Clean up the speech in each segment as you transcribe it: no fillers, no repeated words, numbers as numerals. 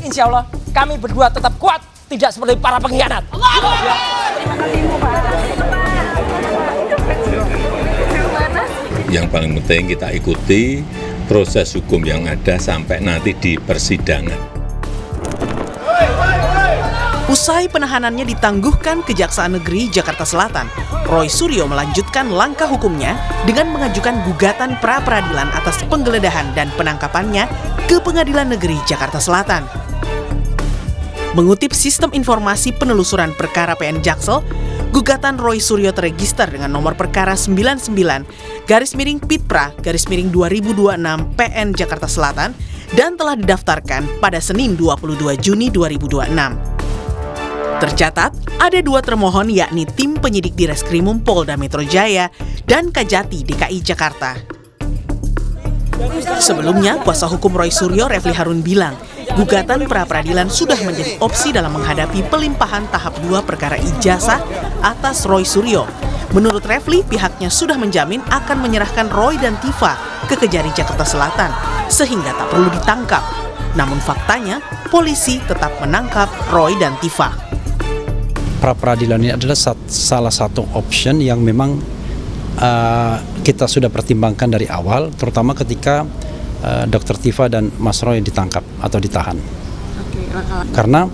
insya Allah kami berdua tetap kuat, tidak seperti para pengkhianat. Yang paling penting kita ikuti proses hukum yang ada sampai nanti di persidangan. Usai penahanannya ditangguhkan Kejaksaan Negeri Jakarta Selatan, Roy Suryo melanjutkan langkah hukumnya dengan mengajukan gugatan pra-peradilan atas penggeledahan dan penangkapannya ke Pengadilan Negeri Jakarta Selatan. Mengutip Sistem Informasi Penelusuran Perkara PN Jaksel, gugatan Roy Suryo terregister dengan nomor perkara 99-Pitpra-2026 PN Jakarta Selatan dan telah didaftarkan pada Senin 22 Juni 2026. Tercatat, ada dua termohon yakni tim penyidik Direskrimum Polda Metro Jaya dan Kajati DKI Jakarta. Sebelumnya, kuasa hukum Roy Suryo, Refli Harun bilang, gugatan pra-peradilan sudah menjadi opsi dalam menghadapi pelimpahan tahap 2 perkara ijazah atas Roy Suryo. Menurut Refli, pihaknya sudah menjamin akan menyerahkan Roy dan Tifa ke Kejari Jakarta Selatan, sehingga tak perlu ditangkap. Namun faktanya, polisi tetap menangkap Roy dan Tifa. Pra-peradilan ini adalah salah satu option yang memang kita sudah pertimbangkan dari awal, terutama ketika Dr. Tifa dan Mas Roy ditangkap atau ditahan. Karena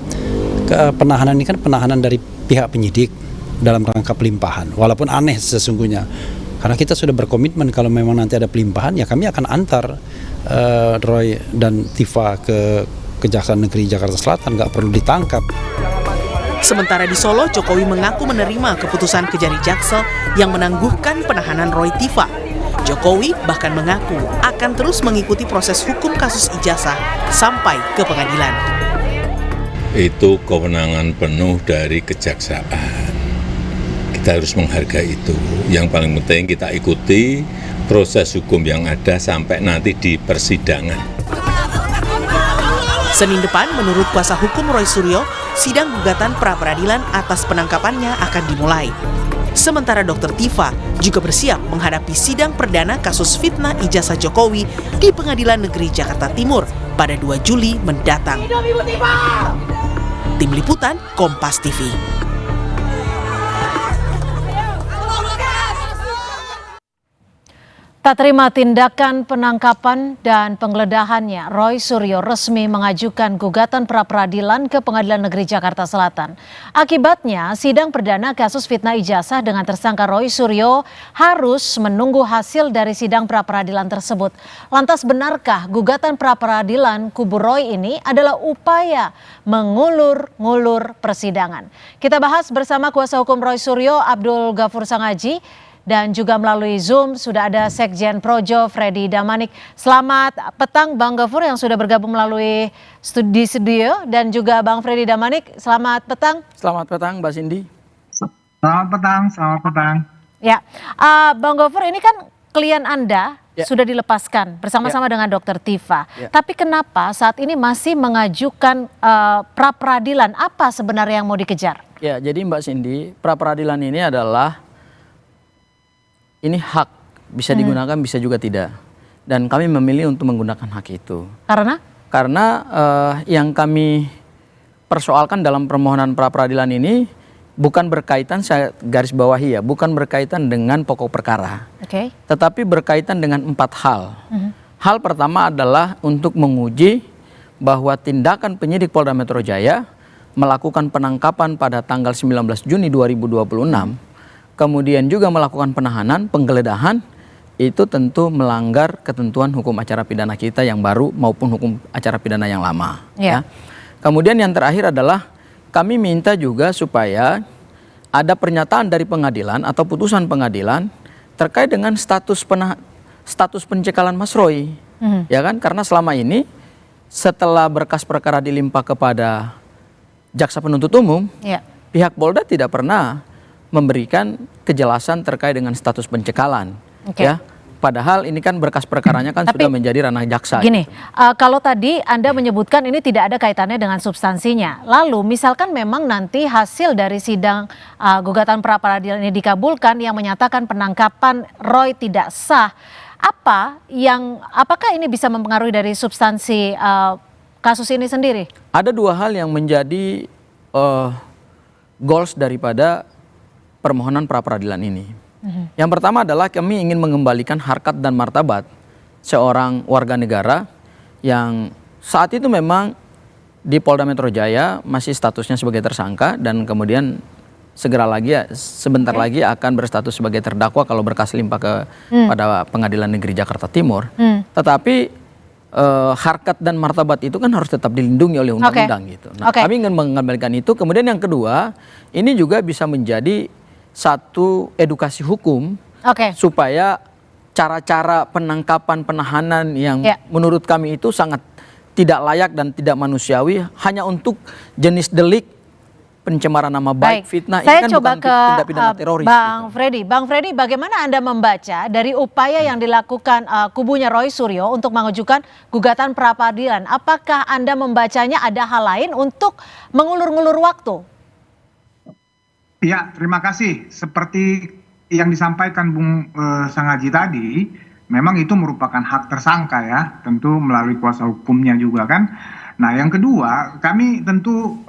penahanan ini kan penahanan dari pihak penyidik dalam rangka pelimpahan, walaupun aneh sesungguhnya. Karena kita sudah berkomitmen kalau memang nanti ada pelimpahan, ya kami akan antar Roy dan Tifa ke Kejaksaan Negeri Jakarta Selatan, nggak perlu ditangkap. Sementara di Solo, Jokowi mengaku menerima keputusan Kejari Jaksel yang menangguhkan penahanan Roy Tifa. Jokowi bahkan mengaku akan terus mengikuti proses hukum kasus ijazah sampai ke pengadilan. Itu kewenangan penuh dari kejaksaan. Kita harus menghargai itu. Yang paling penting kita ikuti proses hukum yang ada sampai nanti di persidangan. Senin depan, menurut kuasa hukum Roy Suryo, sidang gugatan pra-peradilan atas penangkapannya akan dimulai. Sementara Dr. Tifa juga bersiap menghadapi sidang perdana kasus fitnah ijazah Jokowi di Pengadilan Negeri Jakarta Timur pada 2 Juli mendatang. Tim Liputan, Kompas TV. Tak terima tindakan penangkapan dan penggeledahannya, Roy Suryo resmi mengajukan gugatan pra-peradilan ke Pengadilan Negeri Jakarta Selatan. Akibatnya, sidang perdana kasus fitnah ijazah dengan tersangka Roy Suryo harus menunggu hasil dari sidang pra-peradilan tersebut. Lantas benarkah gugatan pra-peradilan kubu Roy ini adalah upaya mengulur-ngulur persidangan? Kita bahas bersama kuasa hukum Roy Suryo, Abdul Ghafur Sangaji. Dan juga melalui Zoom sudah ada Sekjen Projo Freddy Damanik. Selamat petang Bang Ghafur yang sudah bergabung melalui studio dan juga Bang Freddy Damanik. Selamat petang. Selamat petang Mbak Cindy. Selamat petang. Ya, Bang Ghafur, ini kan klien Anda sudah dilepaskan bersama-sama dengan Dr. Tifa. Tapi kenapa saat ini masih mengajukan pra-peradilan? Apa sebenarnya yang mau dikejar? Ya, jadi Mbak Cindy, pra-peradilan ini adalah hak, bisa digunakan bisa juga tidak. Dan kami memilih untuk menggunakan hak itu. Karena? Karena yang kami persoalkan dalam permohonan pra-peradilan ini bukan berkaitan, saya garis bawahi ya, bukan berkaitan dengan pokok perkara. Tetapi berkaitan dengan 4 hal. Hal pertama adalah untuk menguji bahwa tindakan penyidik Polda Metro Jaya melakukan penangkapan pada tanggal 19 Juni 2026, kemudian juga melakukan penahanan, penggeledahan, itu tentu melanggar ketentuan hukum acara pidana kita yang baru maupun hukum acara pidana yang lama. Ya. Kemudian yang terakhir adalah kami minta juga supaya ada pernyataan dari pengadilan atau putusan pengadilan terkait dengan status pencekalan Mas Roy. Ya kan? Karena selama ini setelah berkas perkara dilimpah kepada jaksa penuntut umum, pihak Polda tidak pernah memberikan kejelasan terkait dengan status pencekalan, ya. Padahal ini kan berkas perkaranya kan sudah menjadi ranah jaksa. Gini, kalau tadi Anda menyebutkan ini tidak ada kaitannya dengan substansinya. Lalu misalkan memang nanti hasil dari sidang gugatan pra-peradilan ini dikabulkan yang menyatakan penangkapan Roy tidak sah, apakah ini bisa mempengaruhi dari substansi kasus ini sendiri? Ada dua hal yang menjadi goals daripada permohonan pra-peradilan ini. Yang pertama adalah kami ingin mengembalikan harkat dan martabat seorang warga negara yang saat itu memang di Polda Metro Jaya masih statusnya sebagai tersangka dan kemudian sebentar lagi akan berstatus sebagai terdakwa kalau berkas limpah pada Pengadilan Negeri Jakarta Timur. Tetapi harkat dan martabat itu kan harus tetap dilindungi oleh undang-undang gitu. Nah, kami ingin mengembalikan itu. Kemudian yang kedua, ini juga bisa menjadi satu edukasi hukum supaya cara-cara penangkapan penahanan yang menurut kami itu sangat tidak layak dan tidak manusiawi hanya untuk jenis delik pencemaran nama baik, fitnah. Saya ini kan coba bukan ke tindak pidana teroris. Bang Freddy. Bang Freddy, bagaimana Anda membaca dari upaya yang dilakukan kubunya Roy Suryo untuk mengajukan gugatan pra-peradilan? Apakah Anda membacanya ada hal lain untuk mengulur-ngulur waktu? Ya, terima kasih. Seperti yang disampaikan Bung Sangaji tadi, memang itu merupakan hak tersangka ya, tentu melalui kuasa hukumnya juga kan. Nah, yang kedua, kami tentu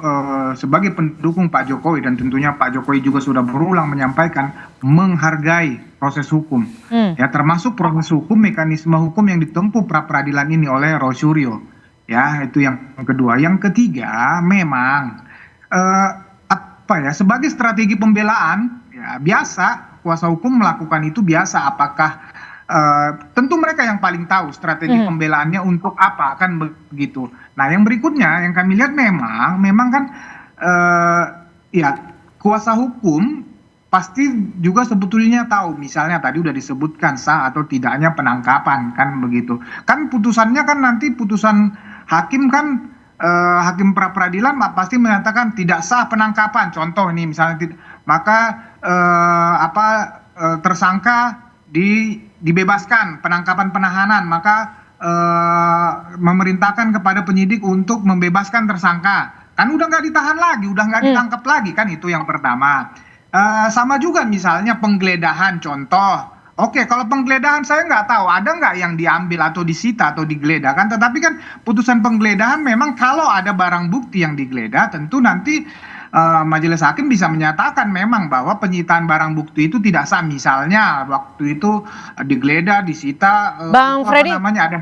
sebagai pendukung Pak Jokowi dan tentunya Pak Jokowi juga sudah berulang menyampaikan menghargai proses hukum. Ya, termasuk proses hukum, mekanisme hukum yang ditempuh pra-peradilan ini oleh Roy Suryo. Ya, itu yang kedua. Yang ketiga, memang sebagai strategi pembelaan ya biasa kuasa hukum melakukan itu biasa. Apakah tentu mereka yang paling tahu strategi pembelaannya untuk apa kan begitu. Nah, yang berikutnya yang kami lihat memang kan ya kuasa hukum pasti juga sebetulnya tahu, misalnya tadi udah disebutkan sah atau tidaknya penangkapan kan begitu. Kan putusannya kan nanti putusan hakim kan hakim pra-peradilan pasti menyatakan tidak sah penangkapan. Contoh ini misalnya maka tersangka dibebaskan, penangkapan penahanan, maka memerintahkan kepada penyidik untuk membebaskan tersangka. Kan udah nggak ditahan lagi, udah nggak ditangkap lagi kan, itu yang pertama. Sama juga misalnya penggeledahan, contoh. Oke, kalau penggeledahan saya nggak tahu ada nggak yang diambil atau disita atau digeledah kan. Tetapi kan putusan penggeledahan memang kalau ada barang bukti yang digeledah tentu nanti majelis hakim bisa menyatakan memang bahwa penyitaan barang bukti itu tidak sah. Misalnya waktu itu digeledah, disita, Bang Freddy, ada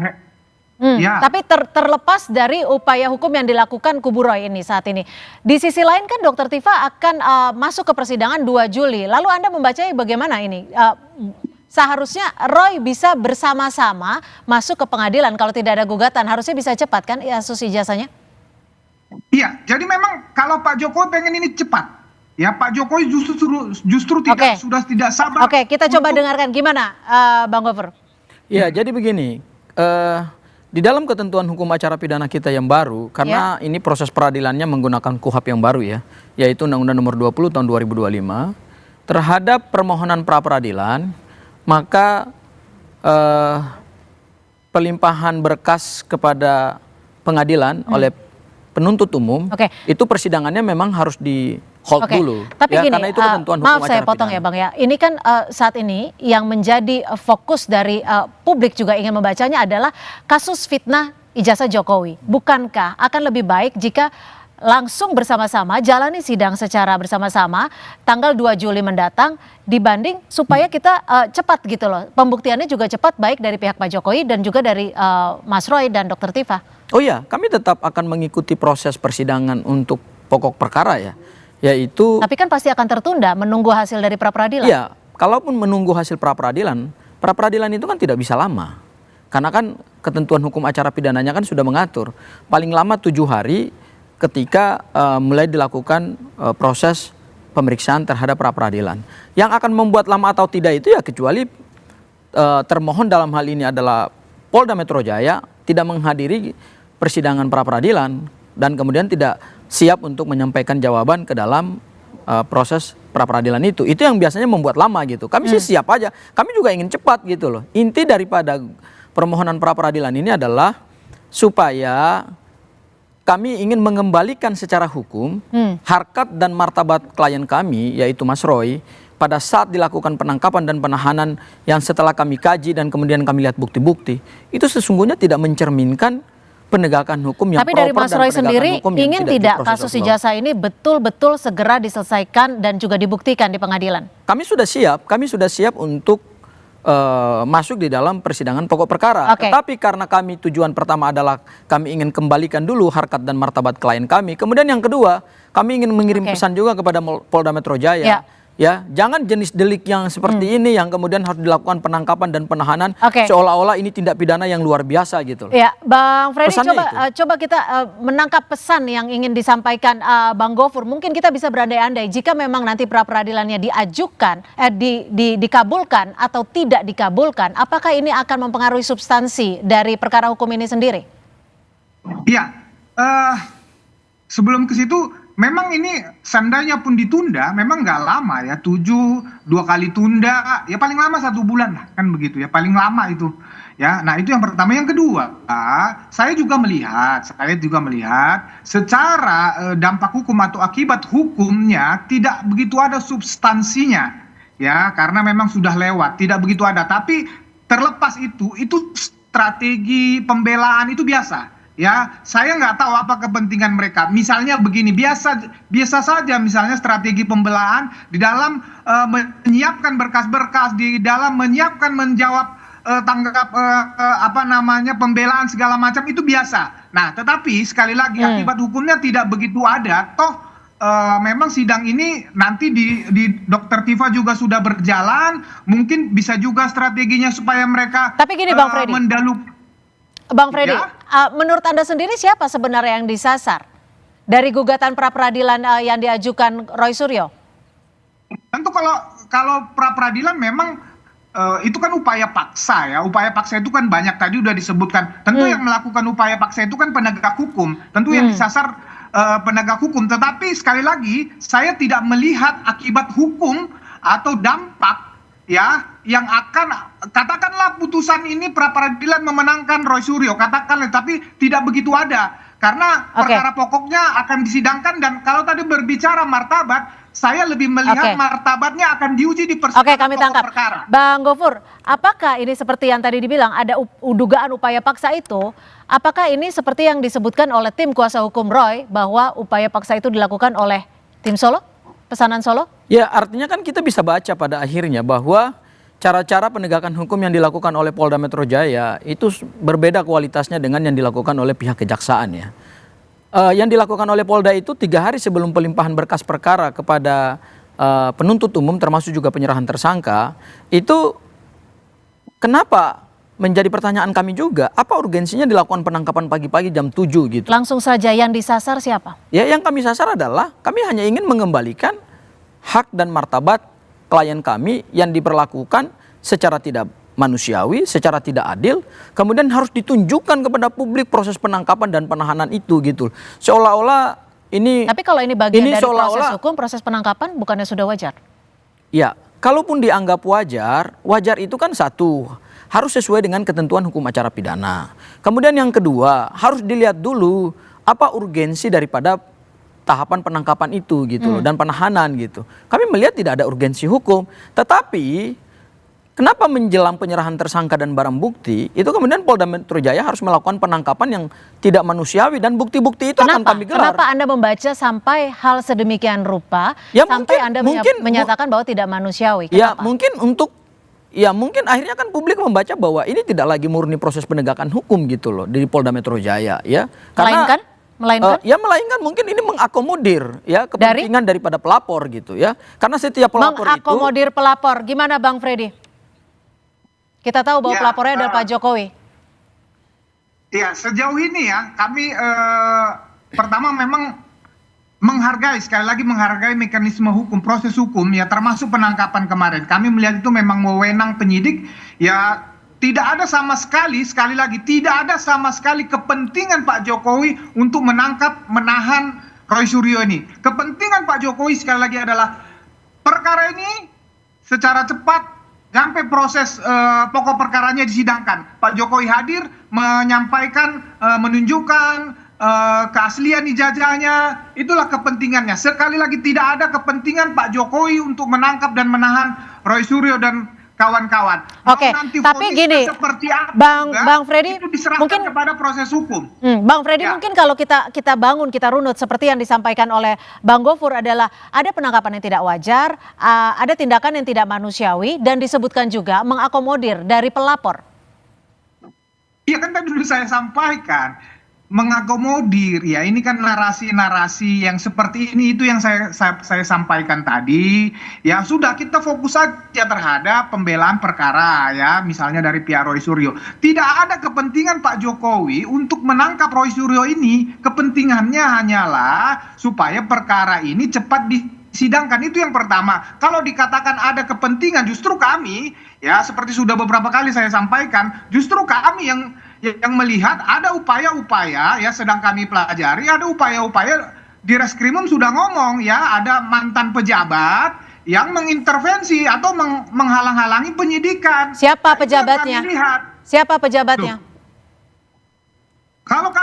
ya. Tapi terlepas dari upaya hukum yang dilakukan kubu Roy ini saat ini, di sisi lain kan Dr. Tifa akan masuk ke persidangan 2 Juli. Lalu Anda membacanya bagaimana ini? Seharusnya Roy bisa bersama-sama masuk ke pengadilan kalau tidak ada gugatan. Harusnya bisa cepat kan kasus ijazahnya? Iya, jadi memang kalau Pak Jokowi pengen ini cepat, ya Pak Jokowi justru sudah tidak sabar. Oke, kita coba dengarkan gimana, Bang Gofur. Ya, jadi begini, di dalam ketentuan hukum acara pidana kita yang baru, karena ini proses peradilannya menggunakan KUHAP yang baru ya, yaitu Undang-Undang Nomor 20 Tahun 2025, terhadap permohonan pra-peradilan, maka pelimpahan berkas kepada pengadilan oleh penuntut umum itu persidangannya memang harus di hold dulu. Tapi ya, gini, karena itu ketentuan hukum maaf saya acara potong pidana. ya Bang ya. Ini kan saat ini yang menjadi fokus dari publik juga ingin membacanya adalah kasus fitnah ijazah Jokowi. Bukankah akan lebih baik jika langsung bersama-sama jalani sidang secara bersama-sama tanggal 2 Juli mendatang dibanding supaya kita cepat gitu loh. Pembuktiannya juga cepat baik dari pihak Pak Jokowi dan juga dari Mas Roy dan Dr. Tifa. Oh iya, kami tetap akan mengikuti proses persidangan untuk pokok perkara ya, yaitu. Tapi kan pasti akan tertunda menunggu hasil dari pra-peradilan. Iya, kalaupun menunggu hasil pra-peradilan itu kan tidak bisa lama. Karena kan ketentuan hukum acara pidananya kan sudah mengatur paling lama 7 hari ketika mulai dilakukan proses pemeriksaan terhadap pra-peradilan. Yang akan membuat lama atau tidak itu ya kecuali termohon dalam hal ini adalah Polda Metro Jaya tidak menghadiri persidangan pra-peradilan dan kemudian tidak siap untuk menyampaikan jawaban ke dalam proses pra-peradilan itu. Itu yang biasanya membuat lama gitu. Kami sih siap aja. Kami juga ingin cepat gitu loh. Inti daripada permohonan pra-peradilan ini adalah supaya kami ingin mengembalikan secara hukum harkat dan martabat klien kami, yaitu Mas Roy, pada saat dilakukan penangkapan dan penahanan yang setelah kami kaji dan kemudian kami lihat bukti-bukti, itu sesungguhnya tidak mencerminkan penegakan hukum yang Tapi dari Mas Roy sendiri ingin tidak kasus ijazah ini betul-betul segera diselesaikan dan juga dibuktikan di pengadilan? Kami sudah siap untuk masuk di dalam persidangan pokok perkara. Tetapi karena kami tujuan pertama adalah kami ingin kembalikan dulu harkat dan martabat klien kami. Kemudian yang kedua, kami ingin mengirim pesan juga kepada Polda Metro Jaya. Ya, jangan jenis delik yang seperti ini yang kemudian harus dilakukan penangkapan dan penahanan seolah-olah ini tindak pidana yang luar biasa gitu. Ya, Bang Freddy, coba kita menangkap pesan yang ingin disampaikan Bang Gofur. Mungkin kita bisa berandai-andai jika memang nanti pra peradilannya diajukan, dikabulkan atau tidak dikabulkan, apakah ini akan mempengaruhi substansi dari perkara hukum ini sendiri? Iya, sebelum ke situ. Memang ini seandainya pun ditunda, memang nggak lama ya, 2 kali tunda, ya paling lama 1 bulan lah, kan begitu ya, paling lama itu. Ya, nah itu yang pertama. Yang kedua, saya juga melihat secara dampak hukum atau akibat hukumnya tidak begitu ada substansinya, ya, karena memang sudah lewat, tidak begitu ada. Tapi terlepas itu strategi pembelaan itu biasa. Ya, saya nggak tahu apa kepentingan mereka. Misalnya begini, biasa saja misalnya strategi pembelaan di dalam menyiapkan berkas-berkas, di dalam menyiapkan menjawab pembelaan segala macam itu biasa. Nah, tetapi sekali lagi akibat hukumnya tidak begitu ada. Toh memang sidang ini nanti di Dr. Tifa juga sudah berjalan, mungkin bisa juga strateginya supaya mereka Tapi gini Bang Freddy. Bang Freddy, menurut Anda sendiri siapa sebenarnya yang disasar dari gugatan pra peradilan yang diajukan Roy Suryo? Tentu kalau pra peradilan memang itu kan upaya paksa ya. Upaya paksa itu kan banyak, tadi udah disebutkan. Tentu yang melakukan upaya paksa itu kan penegak hukum. Tentu yang disasar penegak hukum. Tetapi sekali lagi saya tidak melihat akibat hukum atau dampak ya yang akan, katakanlah putusan ini pra peradilan memenangkan Roy Suryo, katakanlah, tapi tidak begitu ada karena perkara pokoknya akan disidangkan. Dan kalau tadi berbicara martabat, saya lebih melihat martabatnya akan diuji di persidangan kami tangkap perkara. Bang Gofur, apakah ini seperti yang tadi dibilang ada dugaan upaya paksa itu? Apakah ini seperti yang disebutkan oleh tim kuasa hukum Roy bahwa upaya paksa itu dilakukan oleh tim Solo, pesanan Solo? Ya, artinya kan kita bisa baca pada akhirnya bahwa cara-cara penegakan hukum yang dilakukan oleh Polda Metro Jaya itu berbeda kualitasnya dengan yang dilakukan oleh pihak kejaksaan ya. Yang dilakukan oleh Polda itu 3 hari sebelum pelimpahan berkas perkara kepada penuntut umum termasuk juga penyerahan tersangka, itu kenapa menjadi pertanyaan kami juga, apa urgensinya dilakukan penangkapan pagi-pagi jam 7 gitu. Langsung saja yang disasar siapa? Ya, yang kami sasar adalah kami hanya ingin mengembalikan hak dan martabat klien kami yang diperlakukan secara tidak manusiawi, secara tidak adil, kemudian harus ditunjukkan kepada publik proses penangkapan dan penahanan itu gitu. Seolah-olah ini. Tapi kalau ini bagian dari proses hukum, proses penangkapan bukannya sudah wajar? Ya, kalaupun dianggap wajar, wajar itu kan satu, harus sesuai dengan ketentuan hukum acara pidana. Kemudian yang kedua, harus dilihat dulu apa urgensi daripada tahapan penangkapan itu gitu loh, dan penahanan gitu. Kami melihat tidak ada urgensi hukum, tetapi kenapa menjelang penyerahan tersangka dan barang bukti itu kemudian Polda Metro Jaya harus melakukan penangkapan yang tidak manusiawi dan bukti-bukti itu akan kami gelar. Kenapa Anda membaca sampai hal sedemikian rupa sampai Anda menyatakan bahwa tidak manusiawi? Kenapa? Ya mungkin akhirnya kan publik membaca bahwa ini tidak lagi murni proses penegakan hukum gitu loh di Polda Metro Jaya ya. Karena melainkan mungkin ini mengakomodir ya kepentingan daripada pelapor gitu ya. Karena setiap pelapor mengakomodir pelapor. Gimana Bang Freddy? Kita tahu bahwa pelapornya adalah Pak Jokowi. Ya, sejauh ini ya kami pertama memang menghargai, sekali lagi menghargai mekanisme hukum, proses hukum ya, termasuk penangkapan kemarin. Kami melihat itu memang wewenang penyidik ya. Tidak ada sama sekali lagi, tidak ada sama sekali kepentingan Pak Jokowi untuk menangkap, menahan Roy Suryo ini. Kepentingan Pak Jokowi sekali lagi adalah perkara ini secara cepat sampai proses pokok perkaranya disidangkan. Pak Jokowi hadir, menyampaikan, menunjukkan keaslian ijazahnya, itulah kepentingannya. Sekali lagi tidak ada kepentingan Pak Jokowi untuk menangkap dan menahan Roy Suryo. Dan kawan-kawan. Oke, Nanti tapi vonisnya gini, seperti apa Bang Freddy, itu diserahkan mungkin kepada proses hukum. Bang Freddy, Ya. mungkin kalau kita bangun, kita runut seperti yang disampaikan oleh Bang Gofur adalah ada penangkapan yang tidak wajar, ada tindakan yang tidak manusiawi, dan disebutkan juga mengakomodir dari pelapor. Iya kan tadi dulu saya sampaikan, mengakomodir ya, ini kan narasi-narasi yang seperti ini, itu yang saya sampaikan tadi. Ya sudah, kita fokus saja terhadap pembelaan perkara ya, misalnya dari pihak Roy Suryo. Tidak ada kepentingan Pak Jokowi untuk menangkap Roy Suryo ini. Kepentingannya hanyalah supaya perkara ini cepat disidangkan. Itu yang pertama. Kalau dikatakan ada kepentingan, justru kami ya, seperti sudah beberapa kali saya sampaikan, justru kami yang melihat ada upaya-upaya ya, sedang kami pelajari, ada upaya-upaya di Reskrimum sudah ngomong ya, ada mantan pejabat yang mengintervensi atau menghalang-halangi penyidikan. Siapa Nah, pejabatnya? Siapa pejabatnya? Kalau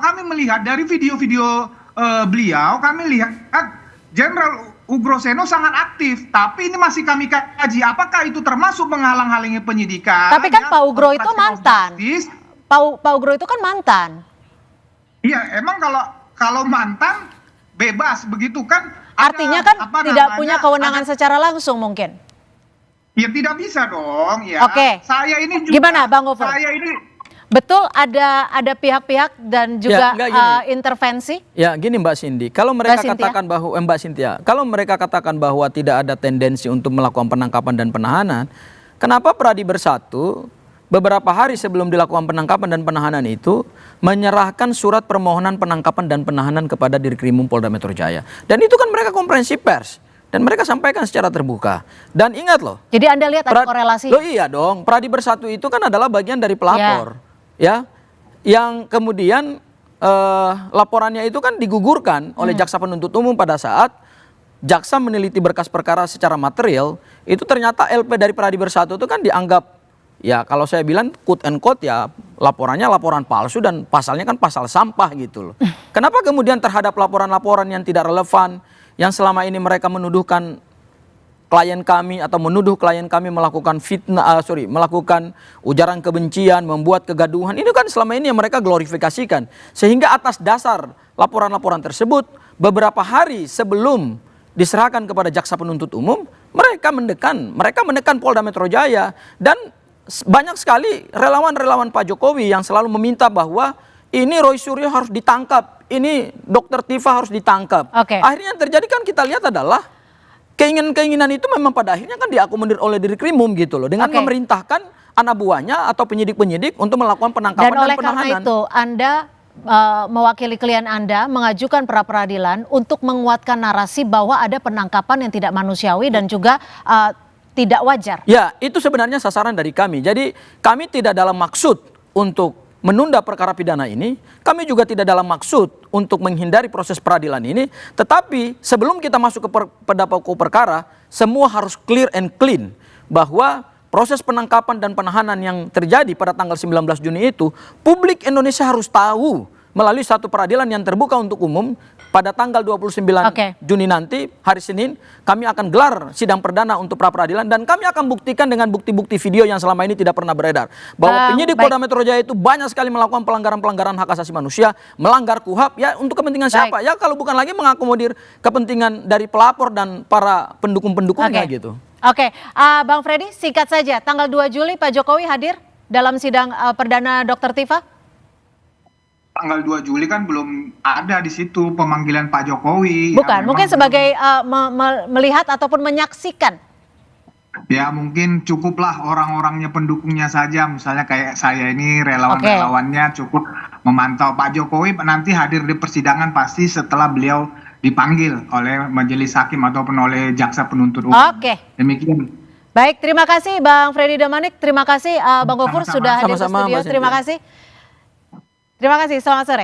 kami melihat dari video-video beliau, kami lihat Jenderal Ugroseno sangat aktif, tapi ini masih kami kaji apakah itu termasuk menghalang-halangi penyidikan. Tapi kan ya, Pak Ugro itu mantan. Pak Ugro itu kan mantan. Iya, emang kalau mantan bebas begitu kan? Artinya kan tidak punya kewenangan secara langsung mungkin. Ya tidak bisa dong ya. Oke. Saya ini juga, gimana Bang Gofur? Saya ini betul ada pihak-pihak dan juga intervensi? Ya gini Mbak Cindy, kalau mereka Mbak Cynthia? katakan bahwa Mbak Cynthia, kalau mereka katakan bahwa tidak ada tendensi untuk melakukan penangkapan dan penahanan, kenapa Pradi Bersatu beberapa hari sebelum dilakukan penangkapan dan penahanan itu menyerahkan surat permohonan penangkapan dan penahanan kepada Dirkrimum Polda Metro Jaya? Dan itu kan mereka konferensi pers. Dan mereka sampaikan secara terbuka. Dan ingat loh. Jadi Anda lihat ada korelasi? Loh iya dong, Pradi Bersatu itu kan adalah bagian dari pelapor. Ya, yang kemudian laporannya itu kan digugurkan oleh jaksa penuntut umum pada saat jaksa meneliti berkas perkara secara material, itu ternyata LP dari Pradi Bersatu itu kan dianggap, ya kalau saya bilang quote and quote ya, laporannya laporan palsu dan pasalnya kan pasal sampah gitu loh. Kenapa kemudian terhadap laporan-laporan yang tidak relevan, yang selama ini mereka menuduhkan klien kami atau menuduh klien kami melakukan melakukan ujaran kebencian, membuat kegaduhan, ini kan selama ini yang mereka glorifikasikan. Sehingga atas dasar laporan-laporan tersebut, beberapa hari sebelum diserahkan kepada jaksa penuntut umum, mereka menekan Polda Metro Jaya, dan banyak sekali relawan-relawan Pak Jokowi yang selalu meminta bahwa ini Roy Suryo harus ditangkap, ini Dr. Tifa harus ditangkap. Akhirnya yang terjadi kan kita lihat adalah keinginan-keinginan itu memang pada akhirnya kan diakomodir oleh Dirkrimum gitu loh, dengan memerintahkan anak buahnya atau penyidik-penyidik untuk melakukan penangkapan dan penahanan. Dan oleh karena itu Anda mewakili klien Anda mengajukan pra peradilan untuk menguatkan narasi bahwa ada penangkapan yang tidak manusiawi dan juga tidak wajar. Ya, itu sebenarnya sasaran dari kami. Jadi kami tidak dalam maksud untuk menunda perkara pidana ini, kami juga tidak dalam maksud untuk menghindari proses peradilan ini, tetapi sebelum kita masuk ke pada pokok perkara, semua harus clear and clean bahwa proses penangkapan dan penahanan yang terjadi pada tanggal 19 Juni itu, publik Indonesia harus tahu melalui satu peradilan yang terbuka untuk umum. Pada tanggal 29 Juni nanti, hari Senin, kami akan gelar sidang perdana untuk pra-peradilan, dan kami akan buktikan dengan bukti-bukti video yang selama ini tidak pernah beredar. Bahwa penyidik Polda Metro Jaya itu banyak sekali melakukan pelanggaran-pelanggaran hak asasi manusia, melanggar KUHAP, ya untuk kepentingan siapa? Ya kalau bukan lagi mengakomodir kepentingan dari pelapor dan para pendukung-pendukungnya gitu. Bang Freddy, singkat saja, tanggal 2 Juli Pak Jokowi hadir dalam sidang perdana Dr. Tifa? Tanggal 2 Juli kan belum ada di situ pemanggilan Pak Jokowi. Bukan, mungkin sebagai melihat ataupun menyaksikan. Ya mungkin cukuplah orang-orangnya, pendukungnya saja, misalnya kayak saya ini relawan-relawannya cukup memantau Pak Jokowi nanti hadir di persidangan pasti setelah beliau dipanggil oleh majelis hakim ataupun oleh jaksa penuntut umum. Demikian. Baik, terima kasih Bang Freddy Damanik, terima kasih Bang Gofur sudah hadir di studio, terima kasih. Terima kasih, selamat sore.